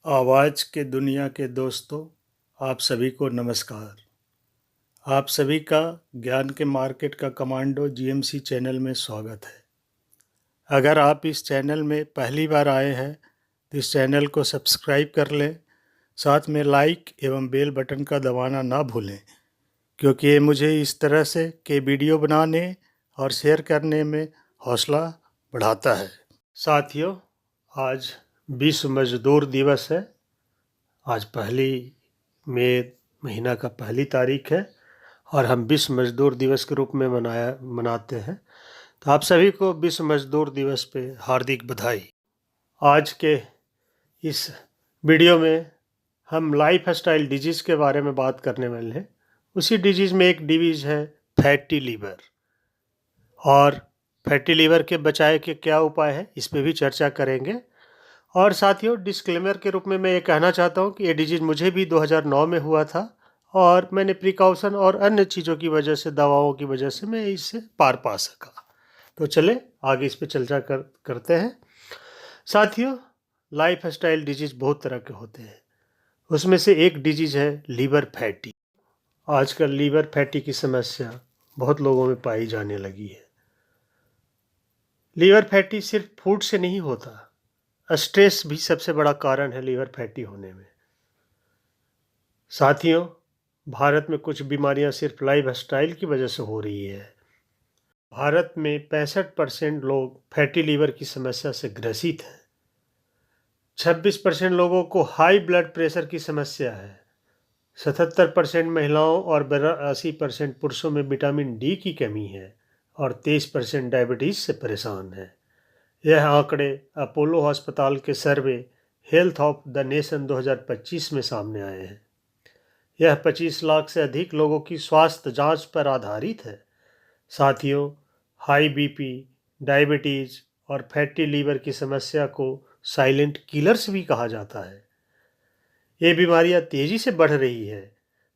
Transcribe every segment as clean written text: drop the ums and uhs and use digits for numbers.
आवाज़ के दुनिया के दोस्तों, आप सभी को नमस्कार। आप सभी का ज्ञान के मार्केट का कमांडो जीएमसी चैनल में स्वागत है। अगर आप इस चैनल में पहली बार आए हैं तो इस चैनल को सब्सक्राइब कर लें, साथ में लाइक एवं बेल बटन का दबाना ना भूलें, क्योंकि ये मुझे इस तरह से के वीडियो बनाने और शेयर करने में हौसला बढ़ाता है। साथियों, आज विश्व मजदूर दिवस है। आज पहली मई महीना का पहली तारीख है और हम विश्व मजदूर दिवस के रूप में मनाते हैं। तो आप सभी को विश्व मजदूर दिवस पे हार्दिक बधाई। आज के इस वीडियो में हम लाइफ स्टाइल डिजीज़ के बारे में बात करने वाले हैं। उसी डिजीज़ में एक डिजीज़ है फैटी लीवर, और फैटी लीवर के बचाव के क्या उपाय है इस पे भी चर्चा करेंगे। और साथियों, डिस्क्लेमर के रूप में मैं ये कहना चाहता हूँ कि ये डिजीज़ मुझे भी 2009 में हुआ था और मैंने प्रिकॉशन और अन्य चीज़ों की वजह से, दवाओं की वजह से मैं इससे पार पा सका। तो चले आगे इस पे चर्चा करते हैं। साथियों, लाइफ स्टाइल डिजीज़ बहुत तरह के होते हैं। उसमें से एक डिजीज़ है लीवर फैटी। आजकल लीवर फैटी की समस्या बहुत लोगों में पाई जाने लगी है। लीवर फैटी सिर्फ फूड से नहीं होता, स्ट्रेस भी सबसे बड़ा कारण है लीवर फैटी होने में। साथियों, भारत में कुछ बीमारियां सिर्फ लाइफ स्टाइल की वजह से हो रही है। भारत में 65% लोग फैटी लीवर की समस्या से ग्रसित हैं। 26% लोगों को हाई ब्लड प्रेशर की समस्या है। 77% महिलाओं और 82% पुरुषों में विटामिन डी की कमी है और 23% डायबिटीज से परेशान है। यह आंकड़े अपोलो अस्पताल के सर्वे हेल्थ ऑफ द नेशन 2025 में सामने आए हैं। यह 25 लाख से अधिक लोगों की स्वास्थ्य जांच पर आधारित है। साथियों, हाई बीपी, डायबिटीज और फैटी लीवर की समस्या को साइलेंट किलर्स भी कहा जाता है। ये बीमारियां तेजी से बढ़ रही है।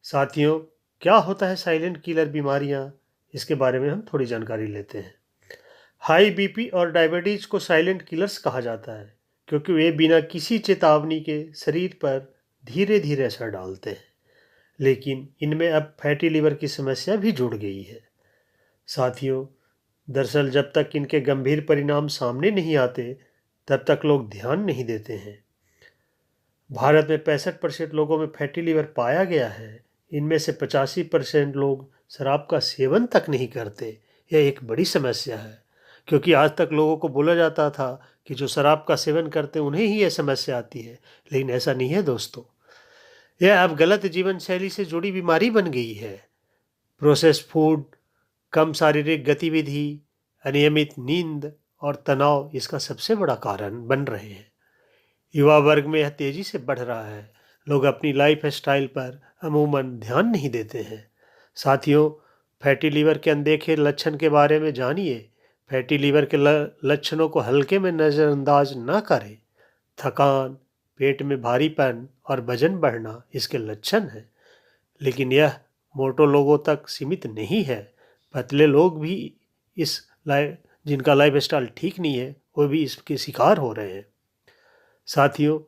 साथियों, क्या होता है साइलेंट किलर बीमारियां, इसके बारे में हम थोड़ी जानकारी लेते हैं। हाई बीपी और डायबिटीज को साइलेंट किलर्स कहा जाता है क्योंकि वे बिना किसी चेतावनी के शरीर पर धीरे धीरे असर डालते हैं। लेकिन इनमें अब फैटी लीवर की समस्या भी जुड़ गई है। साथियों, दरअसल जब तक इनके गंभीर परिणाम सामने नहीं आते तब तक लोग ध्यान नहीं देते हैं। भारत में 65% लोगों में फैटी लीवर पाया गया है। इनमें से 85% लोग शराब का सेवन तक नहीं करते। यह एक बड़ी समस्या है क्योंकि आज तक लोगों को बोला जाता था कि जो शराब का सेवन करते हैं उन्हें ही यह समस्या आती है, लेकिन ऐसा नहीं है दोस्तों। यह अब गलत जीवन शैली से जुड़ी बीमारी बन गई है। प्रोसेस्ड फूड, कम शारीरिक गतिविधि, अनियमित नींद और तनाव इसका सबसे बड़ा कारण बन रहे हैं। युवा वर्ग में यह तेजी से बढ़ रहा है। लोग अपनी लाइफ स्टाइल पर अमूमन ध्यान नहीं देते हैं। साथियों, फैटी लीवर के अनदेखे लक्षण के बारे में जानिए। फैटी लीवर के लक्षणों को हल्के में नज़रअंदाज न करें। थकान, पेट में भारीपन और वजन बढ़ना इसके लक्षण हैं, लेकिन यह मोटे लोगों तक सीमित नहीं है। पतले लोग भी इस जिनका लाइफ स्टाइल ठीक नहीं है वो भी इसके शिकार हो रहे हैं। साथियों,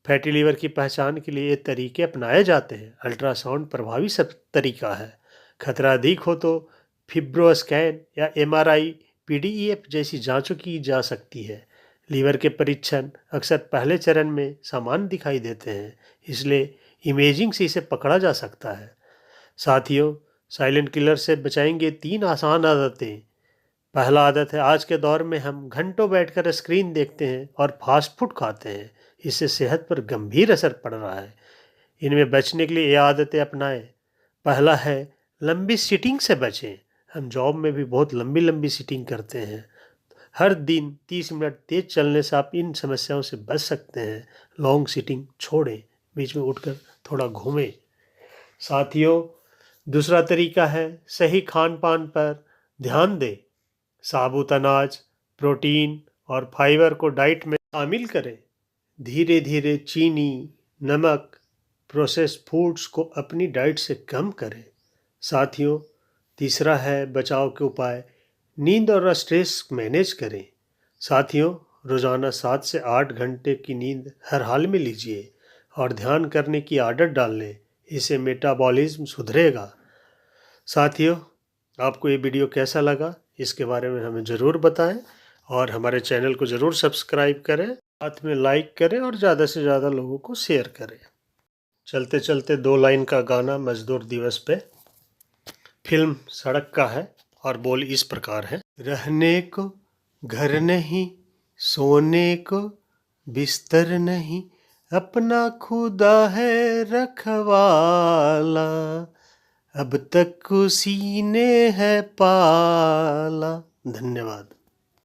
फैटी लीवर की पहचान के लिए ये तरीके अपनाए जाते हैं। अल्ट्रासाउंड प्रभावी सब तरीका है। खतरा अधिक हो तो फिब्रो स्कैन या एमआरआई, पीडीईएफ जैसी जांचों की जा सकती है। लीवर के परीक्षण अक्सर पहले चरण में सामान्य दिखाई देते हैं, इसलिए इमेजिंग से इसे पकड़ा जा सकता है। साथियों, साइलेंट किलर से बचाएंगे 3 आसान आदतें। पहला आदत है, आज के दौर में हम घंटों बैठकर स्क्रीन देखते हैं और फास्ट फूड खाते हैं। इससे सेहत पर गंभीर असर पड़ रहा है। इनमें बचने के लिए ये आदतें अपनाएं। पहला है, लंबी सीटिंग से बचें। हम जॉब में भी बहुत लंबी लंबी सीटिंग करते हैं। हर दिन 30 मिनट तेज चलने से आप इन समस्याओं से बच सकते हैं। लॉन्ग सीटिंग छोड़ें, बीच में उठकर थोड़ा घूमें। साथियों, दूसरा तरीका है, सही खान पान पर ध्यान दें। साबुत अनाज, प्रोटीन और फाइबर को डाइट में शामिल करें। धीरे धीरे चीनी, नमक, प्रोसेस्ड फूड्स को अपनी डाइट से कम करें। साथियों, तीसरा है बचाव के उपाय। नींद और स्ट्रेस मैनेज करें। साथियों, रोज़ाना 7 से 8 घंटे की नींद हर हाल में लीजिए। और ध्यान करने की आदत डाल लें, इससे मेटाबॉलिज्म सुधरेगा। साथियों, आपको ये वीडियो कैसा लगा इसके बारे में हमें ज़रूर बताएं और हमारे चैनल को ज़रूर सब्सक्राइब करें, साथ में लाइक करें और ज़्यादा से ज़्यादा लोगों को शेयर करें। चलते चलते 2 लाइन का गाना मजदूर दिवस पे। फिल्म सड़क का है और बोल इस प्रकार है। रहने को घर नहीं, सोने को बिस्तर नहीं, अपना खुदा है रखवाला, अब तक उसी ने है पाला। धन्यवाद।